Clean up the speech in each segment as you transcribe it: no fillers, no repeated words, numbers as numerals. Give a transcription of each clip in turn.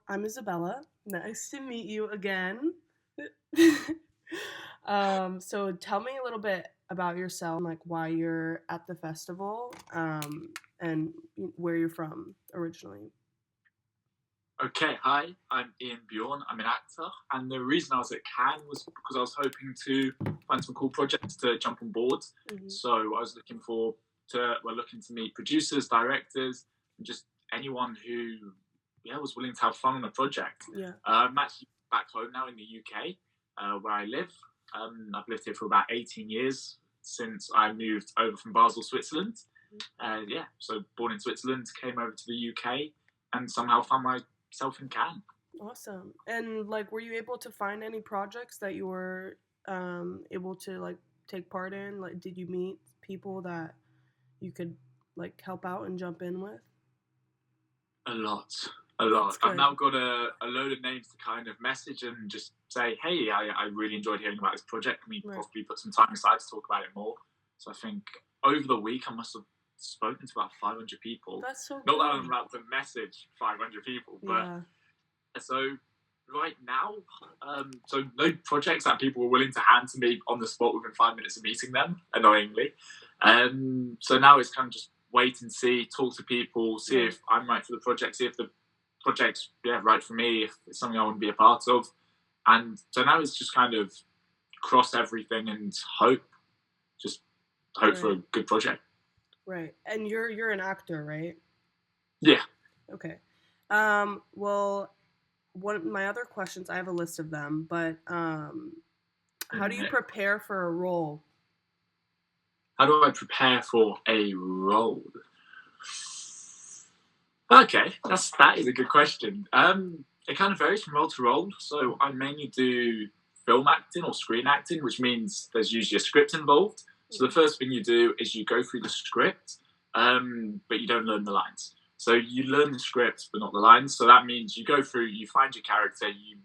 I'm Isabella. Nice to meet you again. So tell me a little bit about yourself, like why you're at the festival, and where you're from originally. Okay, hi, I'm Bjorn. I'm an actor, and the reason I was at Cannes was because I was hoping to find some cool projects to jump on board. Hmm. So I was looking to meet producers, directors, and just anyone who, was willing to have fun on a project. Yeah. I'm actually back home now in the UK, where I live. I've lived here for about 18 years since I moved over from Basel, Switzerland. So born in Switzerland, came over to the UK, and somehow found myself in Cannes. Awesome. And like, were you able to find any projects that you were able to like take part in? Like, did you meet people that you could like help out and jump in with? A lot, a That's lot. I've good. now got a load of names to kind of message and just say, hey, I really enjoyed hearing about this project. Can we Right. possibly put some time aside to talk about it more? So I think over the week I must have spoken to about 500 people. That's so Not good. that I'm about to message 500 people, but Yeah. so right now, so no projects that people were willing to hand to me on the spot within 5 minutes of meeting them, annoyingly. So now it's kind of just wait and see, talk to people, see if I'm right for the project, see if the project's right for me, if it's something I want to be a part of. And so now it's just kind of cross everything and hope for a good project. Right. And you're an actor, right? Yeah. Okay. Well, one of my other questions, I have a list of them, but how do you prepare for a role? How do I prepare for a role? Okay, that is a good question. It kind of varies from role to role. So I mainly do film acting or screen acting, which means there's usually a script involved. So the first thing you do is you go through the script, but you don't learn the lines. So you learn the script, but not the lines. So that means you go through, you find your character, you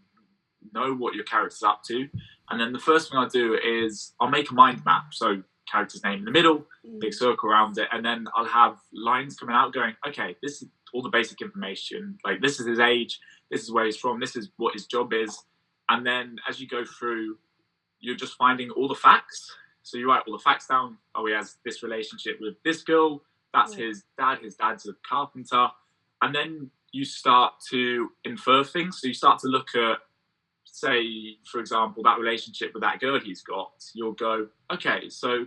know what your character's up to, and then the first thing I do is I'll make a mind map. So character's name in the middle, big circle around it, and then I'll have lines coming out going, okay, this is all the basic information. Like, this is his age, this is where he's from, this is what his job is. And then as you go through, you're just finding all the facts. So you write all the facts down. Oh, he has this relationship with this girl. That's his dad. His dad's a carpenter. And then you start to infer things. So you start to look at, say, for example, that relationship with that girl he's got. You'll go, okay, so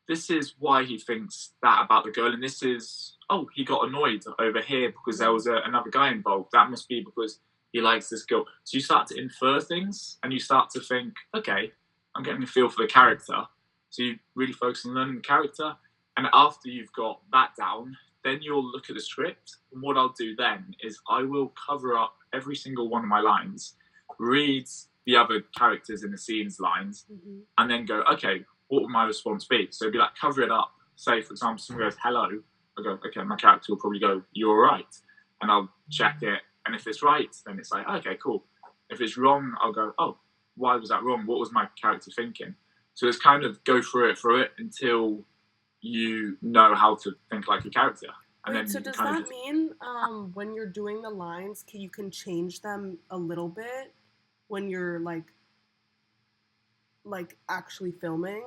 this is why he thinks that about the girl, and this is, oh, he got annoyed over here because there was another guy involved. That must be because he likes this girl. So you start to infer things, and you start to think, okay, I'm getting a feel for the character. So you really focus on learning the character, and after you've got that down, then you'll look at the script, and what I'll do then is I will cover up every single one of my lines, read the other characters in the scene's lines, and then go, okay, what would my response be? So it'd be like, cover it up. Say, for example, someone goes, hello. I go, okay, my character will probably go, you're right. And I'll check it. And if it's right, then it's like, okay, cool. If it's wrong, I'll go, oh, why was that wrong? What was my character thinking? So it's kind of go through it until you know how to think like a character. And Wait, then so does that mean when you're doing the lines, you can change them a little bit when you're like actually filming?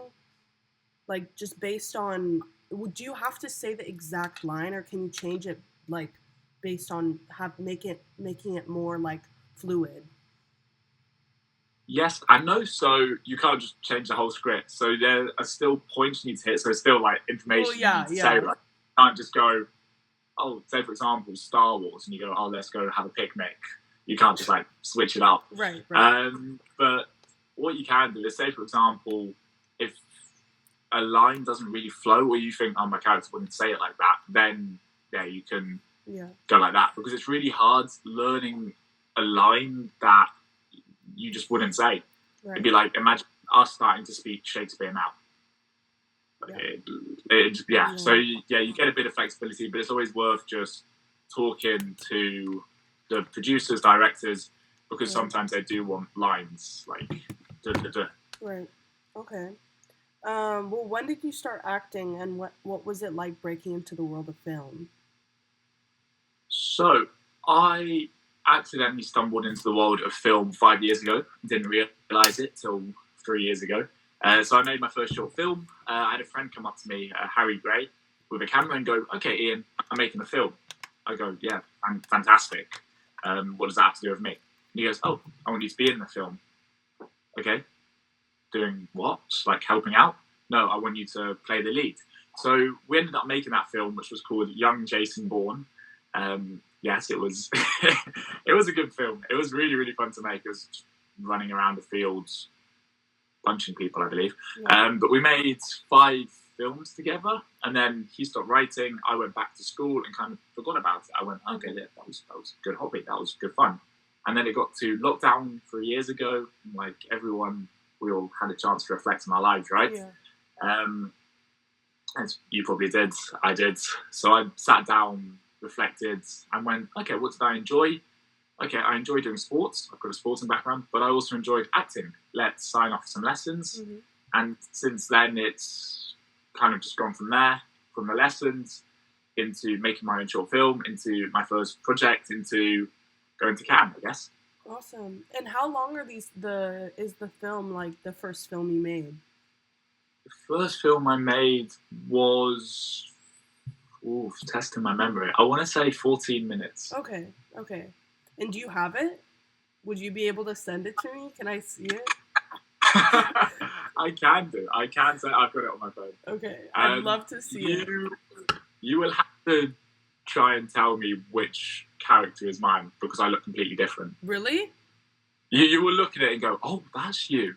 Like, just based on, would you have to say the exact line, or can you change it like based on making it more like fluid? Yes and no. So you can't just change the whole script. So there are still points you need to hit. So it's still like information you need to say. Like, you can't just go, oh, say for example, Star Wars, and you go, oh, let's go have a picnic. You can't just like switch it up. Right. But what you can do is, say for example, if a line doesn't really flow, or you think, oh, my character wouldn't say it like that, then you can go like that, because it's really hard learning a line that you just wouldn't say. Right. It'd be like, imagine us starting to speak Shakespeare now. So you get a bit of flexibility, but it's always worth just talking to the producers, directors, because sometimes they do want lines like duh. Right. Okay. Well, when did you start acting, and what was it like breaking into the world of film? So I accidentally stumbled into the world of film 5 years ago. Didn't realise it till 3 years ago. So I made my first short film. I had a friend come up to me, Harry Gray, with a camera and go, "Okay, Ian, I'm making a film." I go, "Yeah, fantastic. What does that have to do with me?" And he goes, "Oh, I want you to be in the film." Okay, doing what? Just like helping out? No, I want you to play the lead. So we ended up making that film, which was called Young Jason Bourne. Yes, it was. It was a good film. It was really, really fun to make. It was running around the fields, punching people, I believe. Yeah. But we made 5 films together, and then he stopped writing. I went back to school and kind of forgot about it. I went, okay, yeah, that was a good hobby. That was good fun. And then it got to lockdown 3 years ago. And like everyone, we all had a chance to reflect on our lives, right? Yeah. As you probably did, I did. So I sat down, reflected, and went, okay, what did I enjoy? Okay, I enjoy doing sports. I've got a sporting background, but I also enjoyed acting. Let's sign off some lessons. Mm-hmm. And since then, it's kind of just gone from there, from the lessons into making my own short film, into my first project, into going to Cannes, I guess. Awesome. And how long are is the film like the first film you made? The first film I made was, testing my memory, I want to say 14 minutes. Okay. And do you have it? Would you be able to send it to me? Can I see it? I can do. I can say I've got it on my phone. Okay. I'd love to see it. You will have to try and tell me which character is mine because I look completely different. Really? You will look at it and go, "Oh, that's you,"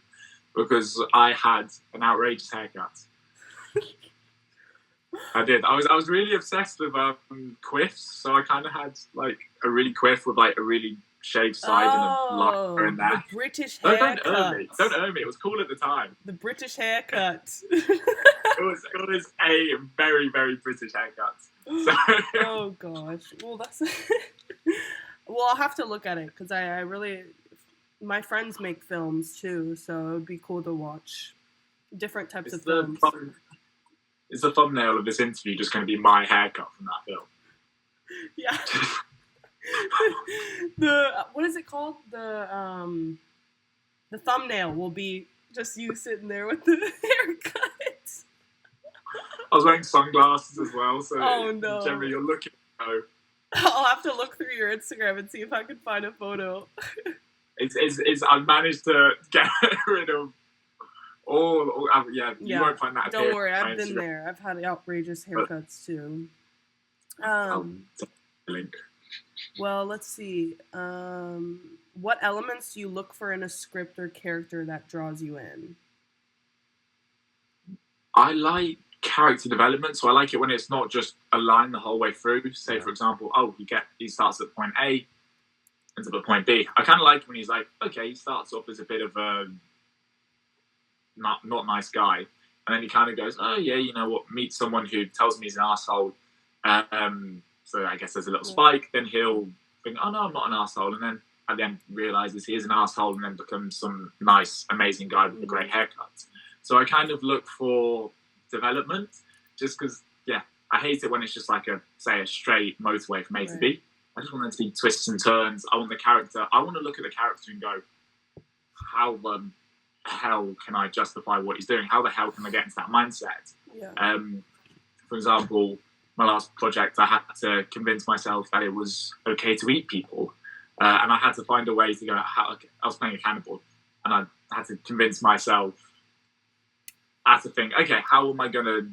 because I had an outrageous haircut. I did. I was really obsessed with quiffs, so I kind of had like a really quiff with like a really shaved side and a line in there. The British haircut. Don't earn me. It was cool at the time. The British haircut. It was a very, very British haircut. So. Oh gosh. Well, that's. Well, I'll have to look at it because I really. My friends make films too, so it would be cool to watch different types of films. Is the thumbnail of this interview just going to be my haircut from that film? Yeah. What is it called? The thumbnail will be just you sitting there with the haircut. I was wearing sunglasses as well, so oh no. Generally you're looking. I'll have to look through your Instagram and see if I can find a photo. I've managed to get rid of you won't find that. Don't worry, I've been there. I've had outrageous haircuts too. Link. Well, let's see. What elements do you look for in a script or character that draws you in? I like character development, so I like it when it's not just a line the whole way through. Say, for example, he starts at point A, ends up at point B. I kind of like when he's like, okay, he starts off as a bit of a not nice guy, and then he kind of goes, oh yeah, you know what, meet someone who tells me he's an asshole. So I guess there's a little spike. Then he'll think, oh no, I'm not an asshole, and then at the end realizes he is an asshole, and then becomes some nice, amazing guy with a great haircut. So I kind of look for development, just because, I hate it when it's just like a straight motorway from A to B. I just want there to be twists and turns. I want to look at the character and go, how the hell can I justify what he's doing? How the hell can I get into that mindset? Yeah. For example, my last project, I had to convince myself that it was okay to eat people. And I had to find a way to go, I was playing a cannibal, and I had to convince myself, I had to think, okay, how am I going to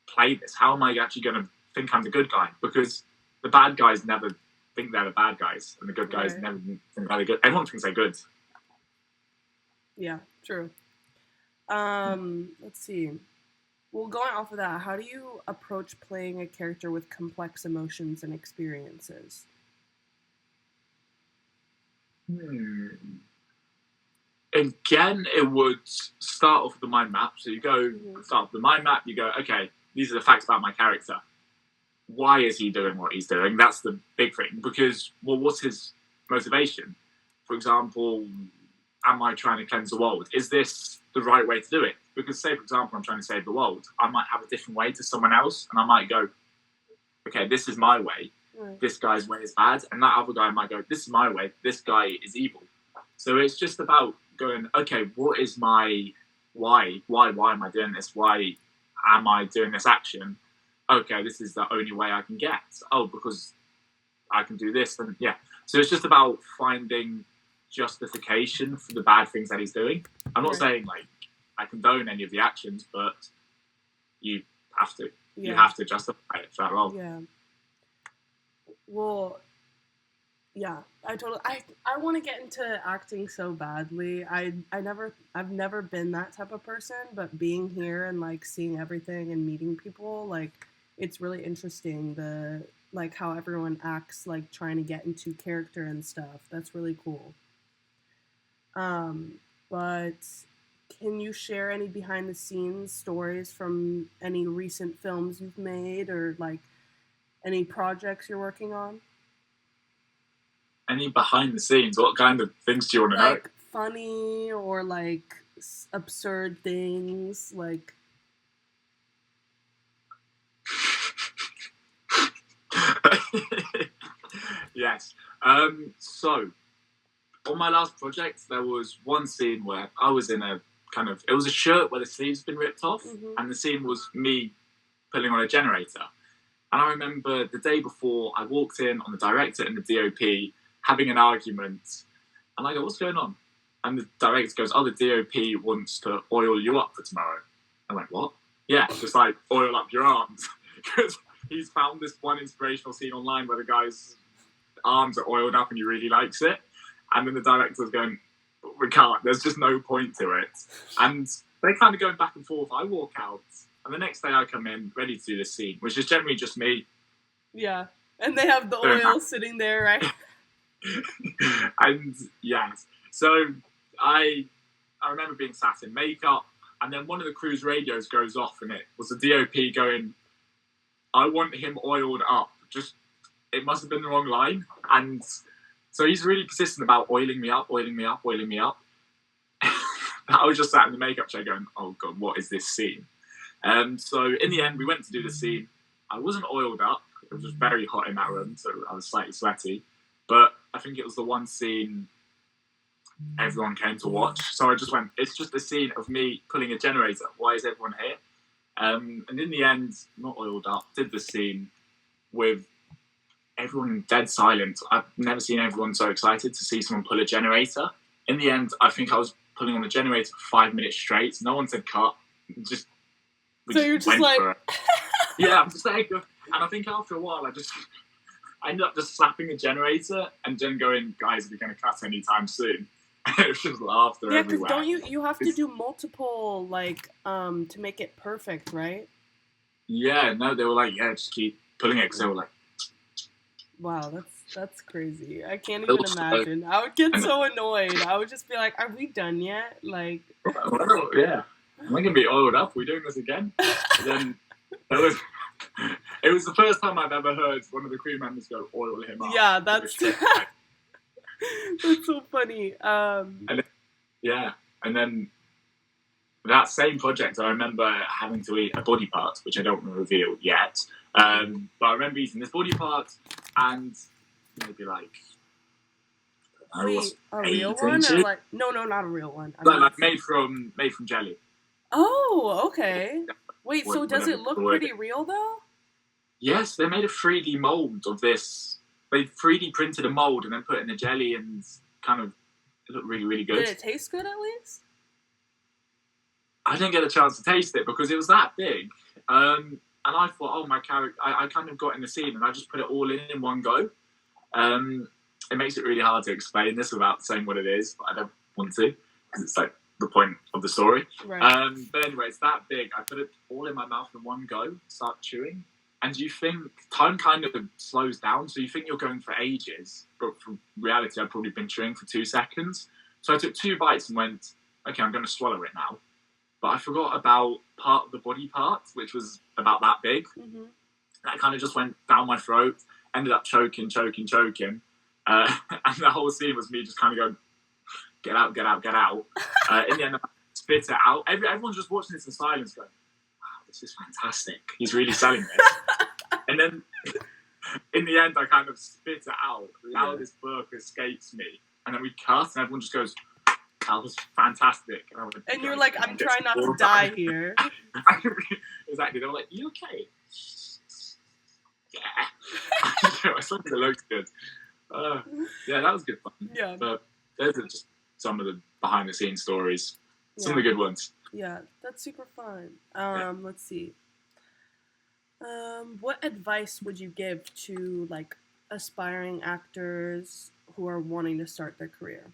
play this? How am I actually going to think I'm the good guy? Because the bad guys never think they're the bad guys, and the good guys never think they're good. Everyone thinks they're good. Yeah, true. Let's see. Well, going off of that, how do you approach playing a character with complex emotions and experiences? Again, it would start off with the mind map. So you go, start with the mind map, you go, okay, these are the facts about my character. Why is he doing what he's doing? That's the big thing. Because, what's his motivation? For example, am I trying to cleanse the world? Is this the right way to do it? Because, say, for example, I'm trying to save the world. I might have a different way to someone else, and I might go, okay, this is my way. Right. this guy's way is bad, and that other guy might go, this is my way, this guy is evil. So it's just about going, okay, what is my why? Why am I doing this? Why am I doing this action? Okay, this is the only way I can get. Oh, because I can do this, then yeah. So it's just about finding justification for the bad things that he's doing. I'm not saying like I condone any of the actions, but you have to. Yeah. You have to justify it for that role. Yeah. Well, yeah, I want to get into acting so badly. I've never been that type of person, but being here and like seeing everything and meeting people, like it's really interesting the like how everyone acts like trying to get into character and stuff. That's really cool. But can you share any behind the scenes stories from any recent films you've made or like any projects you're working on? Any behind the scenes? What kind of things do you want to Like funny or like absurd things, like know? Yes. So on my last project, there was one scene where I was in a kind of, it was a shirt where the sleeves had been ripped off, and the scene was me pulling on a generator. And I remember the day before, I walked in on the director and the DOP having an argument, and I go, what's going on? And the director goes, oh, the DOP wants to oil you up for tomorrow. I went, what? Yeah, just like oil up your arms. Because he's found this one inspirational scene online where the guy's arms are oiled up and he really likes it. And then the director's going, we can't, there's just no point to it. And they're kind of going back and forth. I walk out, and the next day I come in ready to do this scene, which is generally just me. Yeah, and they have the oil sitting there, right? And yes, so I remember being sat in makeup, and then one of the crew's radios goes off, and it was the DOP going, I want him oiled up. Just, it must have been the wrong line. And so he's really persistent about oiling me up, oiling me up, oiling me up. I was just sat in the makeup chair going, oh God, what is this scene? So in the end, we went to do the scene. I wasn't oiled up. It was just very hot in that room, so I was slightly sweaty. But I think it was the one scene everyone came to watch. So I just went, it's just a scene of me pulling a generator. Why is everyone here? And in the end, not oiled up, did the scene with everyone dead silent. I've never seen everyone so excited to see someone pull a generator. In the end, I think I was pulling on a generator for 5 minutes straight. No one said cut. So you're just like... Yeah, I'm just like... And I think after a while, I ended up just slapping a generator and then going, guys, we're going to cut anytime soon. It was just laughter everywhere. Yeah, because don't you have to do multiple, like, to make it perfect, right? Yeah, no, they were like, yeah, just keep pulling it, because they were like... Wow, that's crazy. I can't even imagine. I would get so annoyed. I would just be like, are we done yet? Like... Well, yeah. Am I going to be oiled up? Are we doing this again? And then it was the first time I've ever heard one of the crew members go, oil him up. Yeah, that's that's so funny. And then that same project, I remember having to eat a body part, which I don't want to reveal yet. But I remember eating this body part, and maybe like... Wait, a real one? Or like, no, not a real one. Like made from jelly. Oh, okay. Wait, so does it look pretty real though? Yes, they made a 3D mold of this. They 3D printed a mold and then put it in the jelly, and kind of it looked really, really good. Did it taste good at least? I didn't get a chance to taste it because it was that big. And I thought, oh, my character, I kind of got in the scene and I just put it all in one go. It makes it really hard to explain this without saying what it is, but I don't want to, because it's like the point of the story. Right. But anyway, it's that big. I put it all in my mouth in one go, start chewing, and you think time kind of slows down, so you think you're going for ages, but for reality, I've probably been chewing for 2 seconds. So I took 2 bites and went, okay, I'm going to swallow it now. But I forgot about part of the body part, which was about that big. Mm-hmm. That kind of just went down my throat, ended up choking. And the whole scene was me just kind of going, get out. In the end, I spit it out. Everyone's just watching this in silence going, wow, this is fantastic. He's really selling this. And then in the end, I kind of spit it out. Loudest burp escapes me. And then we cut, and everyone just goes, that was fantastic. And you're like, I'm trying not to die here. Exactly. They were like, you okay? Yeah. I thought it looked good. Yeah, that was good fun. Yeah. But those are just some of the behind the scenes stories. Some of the good ones. Yeah, that's super fun. Let's see. What advice would you give to like aspiring actors who are wanting to start their career?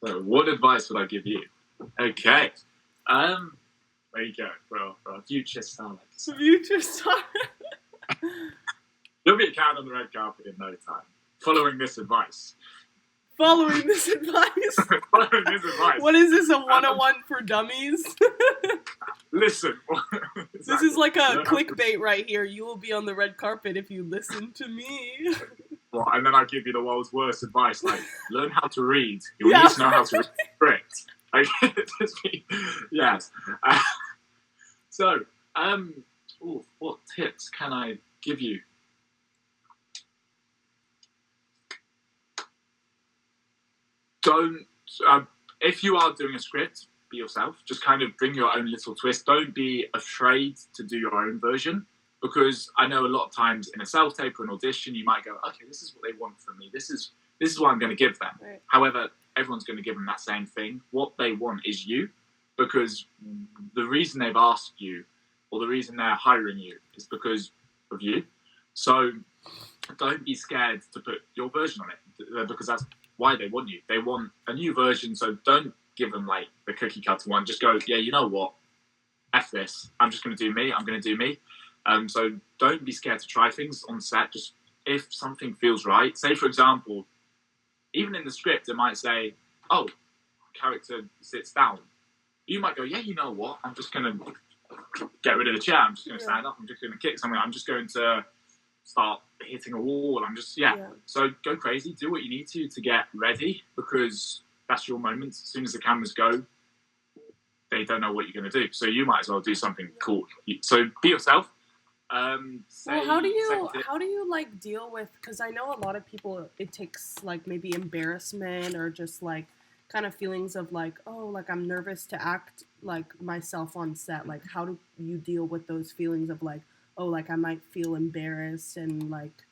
So, what advice would I give you? Okay. There you go, for a future star like yourself. Future star. You'll be a cat on the red carpet in no time. Following this advice. Following this advice? Following this advice. What is this, a 101 for dummies? Listen. Exactly. This is like a clickbait right here. You will be on the red carpet if you listen to me. Well, and then I give you the world's worst advice, like, learn how to read. You need to know how to read script. Yes. So, what tips can I give you? Don't, if you are doing a script, be yourself. Just kind of bring your own little twist. Don't be afraid to do your own version, because I know a lot of times in a self-tape or an audition, you might go, okay, this is what they want from me. This is what I'm going to give them. Right. However, everyone's going to give them that same thing. What they want is you, because the reason they've asked you, or the reason they're hiring you, is because of you. So don't be scared to put your version on it, because that's why they want you. They want a new version, so don't give them like the cookie cutter one. Just go, yeah, you know what? F this. I'm just going to do me. I'm going to do me. So don't be scared to try things on set. Just if something feels right. Say, for example, even in the script, it might say, oh, character sits down. You might go, yeah, you know what? I'm just going to get rid of the chair. I'm just going to stand up. I'm just going to kick something. I'm just going to start hitting a wall. I'm just, So go crazy. Do what you need to get ready, because that's your moment. As soon as the cameras go, they don't know what you're going to do. So you might as well do something cool. So be yourself. Well, how do you like deal with, because I know a lot of people, it takes like maybe embarrassment or just like kind of feelings of like, oh, like I'm nervous to act like myself on set. Like, how do you deal with those feelings of like, oh, like I might feel embarrassed and like,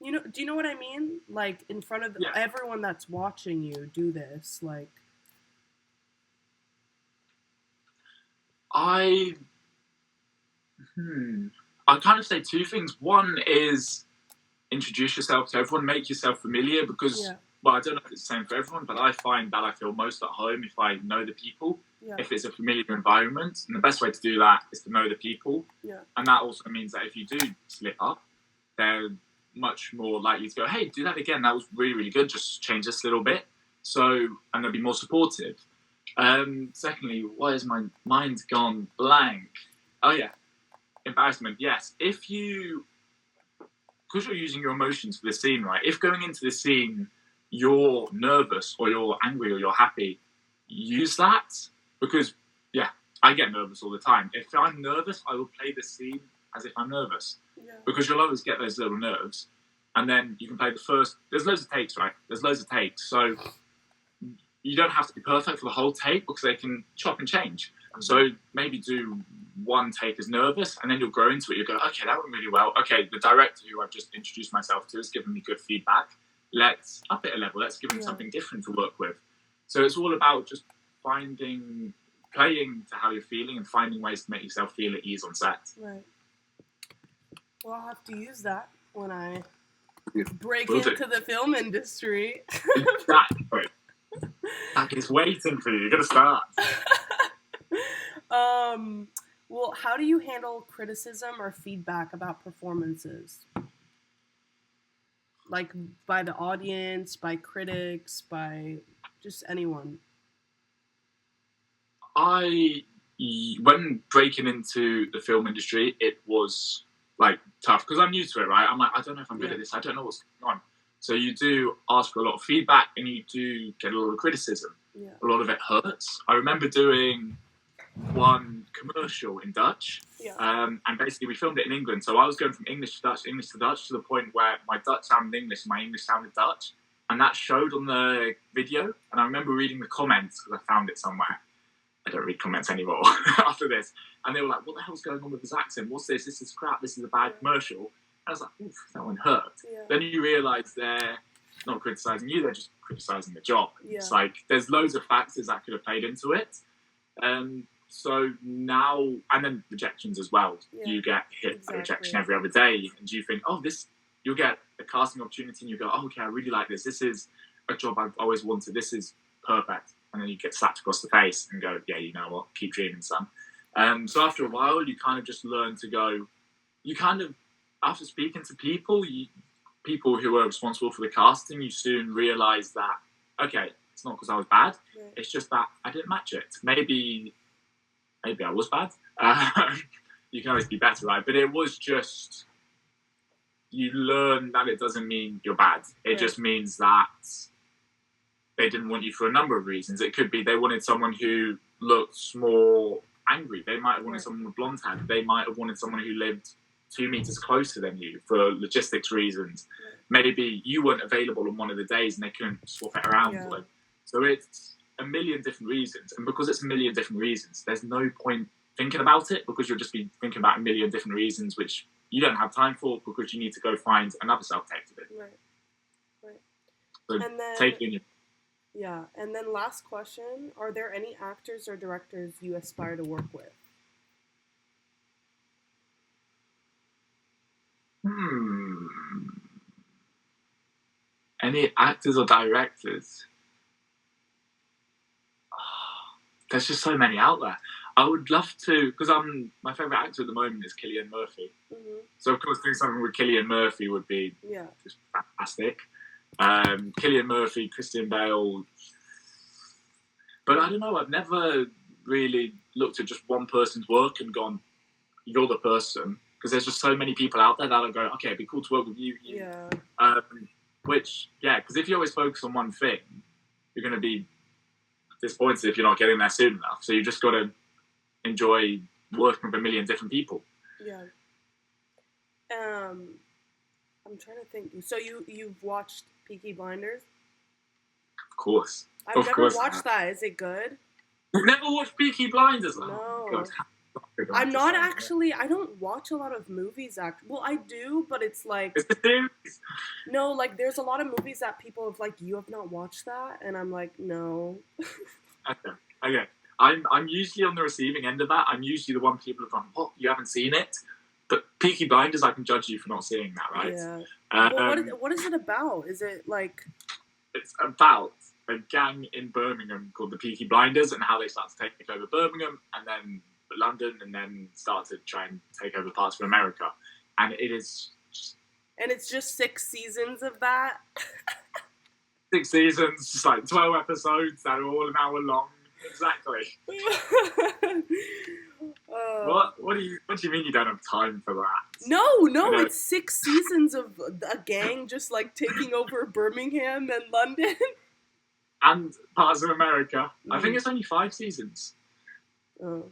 you know, do you know what I mean? Like in front of everyone that's watching you do this, like. I kind of say two things. One is introduce yourself to everyone, make yourself familiar, because, well, I don't know if it's the same for everyone, but I find that I feel most at home if I know the people, if it's a familiar environment. And the best way to do that is to know the people. And that also means that if you do slip up, they're much more likely to go, hey, do that again. That was really, really good. Just change this a little bit. So, and they'll be more supportive. Secondly, why has my mind gone blank? Oh, yeah. Embarrassment, yes. Because you're using your emotions for the scene, right? If going into the scene you're nervous or you're angry or you're happy, use that, because, I get nervous all the time. If I'm nervous, I will play the scene as if I'm nervous, because you'll always get those little nerves, and then you can play the first. There's loads of takes, right? There's loads of takes, so you don't have to be perfect for the whole take, because they can chop and change. So maybe do one take as nervous, and then you'll grow into it. You'll go, okay, that went really well. Okay, the director who I've just introduced myself to has given me good feedback. Let's up it a level. Let's give him something different to work with. So it's all about just playing to how you're feeling and finding ways to make yourself feel at ease on set. Right. Well, I'll have to use that when I break into the film industry. Exactly. It's waiting for you. You're going to start. Well, how do you handle criticism or feedback about performances? Like by the audience, by critics, by just anyone? When breaking into the film industry, it was like tough, because I'm new to it, right? I'm like, I don't know if I'm good at this. I don't know what's going on. So you do ask for a lot of feedback, and you do get a lot of criticism. A lot of it hurts. I remember doing one commercial in Dutch. Yeah. And basically we filmed it in England. So I was going from English to Dutch to the point where my Dutch sounded English and my English sounded Dutch. And that showed on the video. And I remember reading the comments because I found it somewhere. I don't read comments anymore after this. And they were like, what the hell's going on with his accent? What's this? This is crap. This is a bad commercial. I was like, oof, that one hurt. Yeah. Then you realise they're not criticising you, they're just criticising the job. Yeah. It's like, there's loads of factors that could have played into it. So now, and then rejections as well. Yeah. You get hit by rejection every other day. And you think, oh, you'll get a casting opportunity and you go, oh, okay, I really like this. This is a job I've always wanted. This is perfect. And then you get slapped across the face and go, yeah, you know what, keep dreaming, son. So after a while, you kind of just learn to go, after speaking to people, people who are responsible for the casting, you soon realise that, okay, it's not because I was bad, it's just that I didn't match it. Maybe I was bad. You can always be better, right? But it was just, you learn that it doesn't mean you're bad. It just means that they didn't want you for a number of reasons. It could be they wanted someone who looked more angry. They might have wanted someone with blonde hair. They might have wanted someone who lived 2 meters closer than you for logistics reasons. Maybe you weren't available on one of the days and they couldn't swap it around. Yeah. So it's a million different reasons. And because it's a million different reasons, there's no point thinking about it because you'll just be thinking about a million different reasons which you don't have time for because you need to go find another self-tape to do. Right. So and then, take in your... Yeah. And then last question, are there any actors or directors you aspire to work with? Any actors or directors? There's just so many out there. I would love to, because my favourite actor at the moment is Cillian Murphy. Mm-hmm. So of course doing something with Cillian Murphy would be just fantastic. Cillian Murphy, Christian Bale. But I don't know, I've never really looked at just one person's work and gone, you're the person. Because there's just so many people out there that'll go, okay, it'd be cool to work with you. Yeah. Because if you always focus on one thing, you're going to be disappointed if you're not getting there soon enough. So you just got to enjoy working with a million different people. Yeah. I'm trying to think. So you've watched Peaky Blinders? Of course. I've never watched that. Is it good? You've never watched Peaky Blinders? No. Oh, God. I'm not actually. I don't watch a lot of movies. Well, I do, but it's like no, like there's a lot of movies that people have like. You have not watched that, and I'm like, no. Okay. I'm usually on the receiving end of that. I'm usually the one people have gone, what? You haven't seen it? But Peaky Blinders, I can judge you for not seeing that, right? Yeah. Well, what is it about? Is it like? It's about a gang in Birmingham called the Peaky Blinders and how they start to take over Birmingham and then London and then start to try and take over parts of America. And it is just... And it's just 6 seasons of that? 6 seasons, just like 12 episodes that are all an hour long. Exactly. What do you mean you don't have time for that? No, it's 6 seasons of a gang just like taking over Birmingham and London. And parts of America. I think it's only 5 seasons. Oh.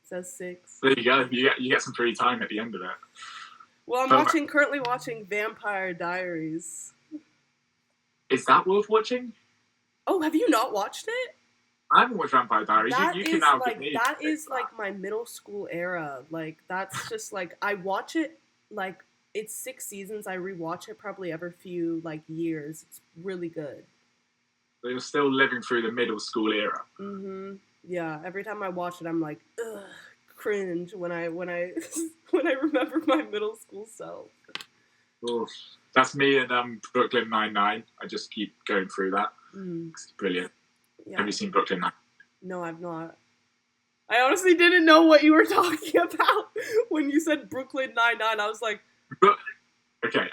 Says 6. There you go. You get some free time at the end of it. Well, I'm currently watching Vampire Diaries. Is that worth watching? Oh, have you not watched it? I haven't watched Vampire Diaries. That is like my middle school era. Like that's just like I watch it like it's 6 seasons. I rewatch it probably every few like years. It's really good. So you're still living through the middle school era. Mm-hmm. Yeah, every time I watch it, I'm like, ugh, cringe when I when I remember my middle school self. Oof. That's me and Brooklyn Nine-Nine. I just keep going through that. It's brilliant. Yeah. Have you seen Brooklyn Nine? No, I've not. I honestly didn't know what you were talking about when you said Brooklyn Nine-Nine. I was like... Okay.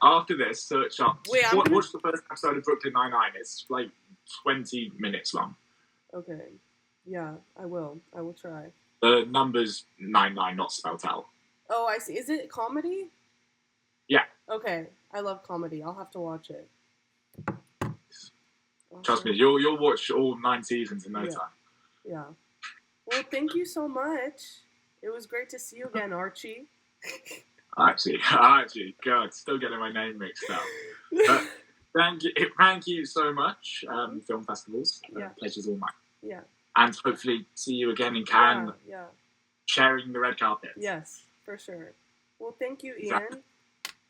After this, search up... Watch the first episode of Brooklyn Nine-Nine. It's like 20 minutes long. Okay. Yeah, I will. I will try. The number's 99, not spelled out. Oh, I see. Is it comedy? Yeah. Okay. I love comedy. I'll have to watch it. Trust me, you'll watch all 9 seasons in no time. Yeah. Well, thank you so much. It was great to see you again, Archie. Archie, God, still getting my name mixed up. But thank you so much, Film Festivals. Yeah. Pleasure's all mine. Yeah. And hopefully see you again in Cannes, Yeah. sharing the red carpet. Yes, for sure. Well, thank you, Ian. Exactly.